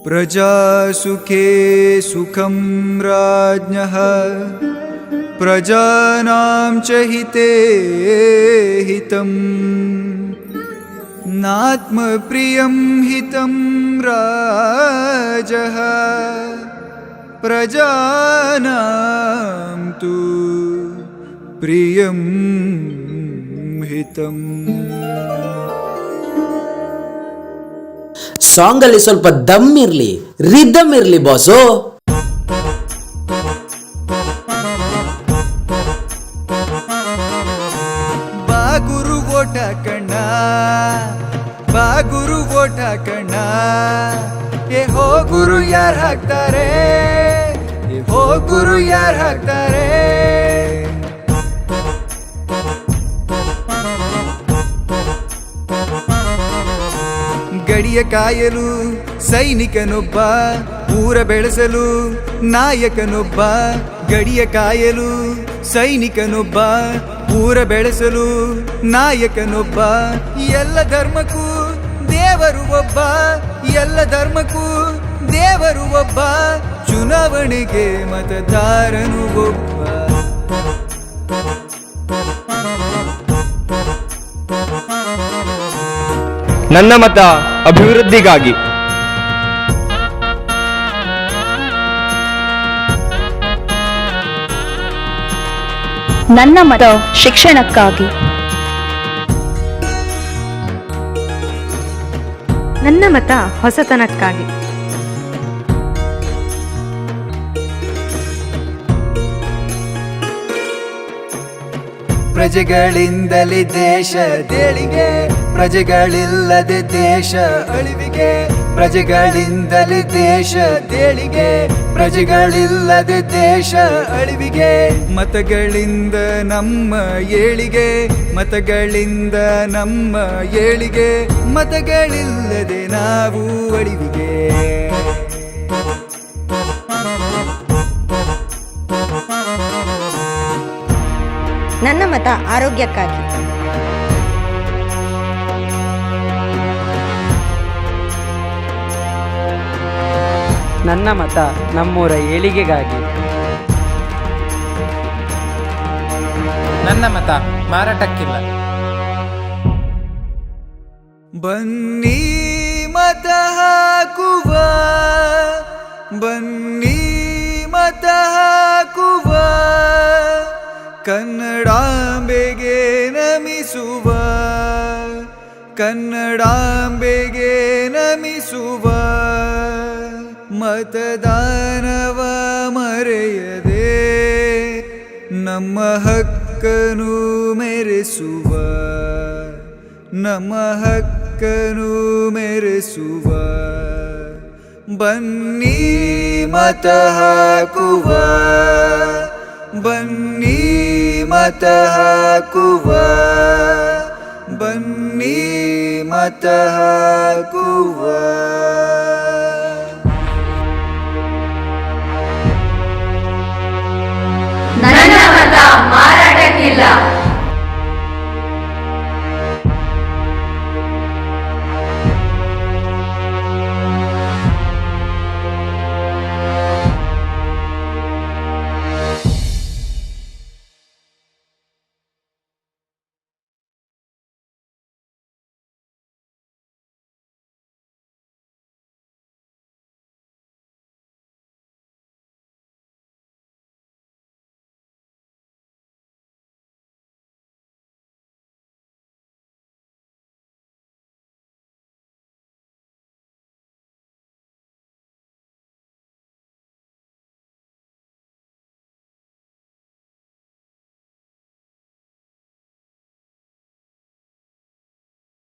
प्रजासुखे सुखं राज्ञः प्रजानां च हिते हितं नात्मप्रियं हितं राजः प्रजानां तु प्रियं हितम्. ಸಾಂಗ್ ಅಲ್ಲಿ ಸ್ವಲ್ಪ ದಮ್ ಇರ್ಲಿ, ರಿದಮ್ ಇರ್ಲಿ ಬಾಸು. ಬಾ ಗುರು ಓಟ ಕಣ್ಣ, ಬಾ ಗುರು ಓಟ ಕಣ್ಣ, ಏ ಹೋ ಗುರು ಯಾರು ಹಾಕ್ತಾರೆ, ಏ ಹೋ ಗುರು ಯಾರು ಹಾಕ್ತಾರೆ. ಗಡಿಯ ಕಾಯಲು ಸೈನಿಕನೊಬ್ಬ, ಊರ ಬೆಳೆಸಲು ನಾಯಕನೊಬ್ಬ. ಗಡಿಯ ಕಾಯಲು ಸೈನಿಕನೊಬ್ಬ, ಊರ ಬೆಳೆಸಲು ನಾಯಕನೊಬ್ಬ. ಎಲ್ಲ ಧರ್ಮಕ್ಕೂ ದೇವರು ಒಬ್ಬ, ಎಲ್ಲ ಧರ್ಮಕ್ಕೂ ದೇವರು ಒಬ್ಬ. ಚುನಾವಣೆಗೆ ಮತದಾರನು ಒಬ್ಬ. ನನ್ನ ಮತ ಅಭಿವೃದ್ಧಿಗಾಗಿ. ನನ್ನ ಮತ ಶಿಕ್ಷಣಕ್ಕಾಗಿ. ನನ್ನ ಮತ ಹೊಸತನಕ್ಕಾಗಿ. ಪ್ರಜೆಗಳಿಂದಲೇ ದೇಶ ದೇಳಿಗೆ, ಪ್ರಜೆಗಳಿಲ್ಲದೆ ದೇಶ ಅಳಿವಿಗೆ. ಪ್ರಜೆಗಳಿಂದಲೇ ದೇಶ ದೇಳಿಗೆ, ಪ್ರಜೆಗಳಿಲ್ಲದೆ ದೇಶ ಅಳಿವಿಗೆ. ಮತಗಳಿಂದ ನಮ್ಮ ಏಳಿಗೆ, ಮತಗಳಿಂದ ನಮ್ಮ ಏಳಿಗೆ. ಮತಗಳಿಲ್ಲದೆ ನಾವು ಅಳಿವಿಗೆ. ನನ್ನ ಮತ ಆರೋಗ್ಯಕ್ಕಾಗಿ. ನನ್ನ ಮತ ನಮ್ಮೂರ ಏಳಿಗೆಗಾಗಿ. ನನ್ನ ಮತ ಮಾರಾಟಕ್ಕಿಲ್ಲ. ಬನ್ನಿ ಮತ ಹಾಕುವ, ಬನ್ನಿ ಮತ ಹಾಕುವ, ಕನ್ನಡಾಂಬೆಗೆ ನಮಿಸುವ, ಕನ್ನಡಾಂಬೆಗೆ ನಮಿಸುವ. ಮತದಾನವ ಮರೆಯದೆ ನಮ್ಮ ಹಕ್ಕನ್ನು ಮೆರೆಸುವ, ನಮ್ಮ ಹಕ್ಕನ್ನು ಮೆರೆಸುವ. ಬನ್ನಿ ಮತ ಹಾಕುವ, ಬನ್ನಿ ಮತ ಹಾಕುವ, ಬನ್ನಿ ಮತ ಹಾಕುವ. ನನ್ನ ಮತ ಮಾರಾಟಕ್ಕಿಲ್ಲ.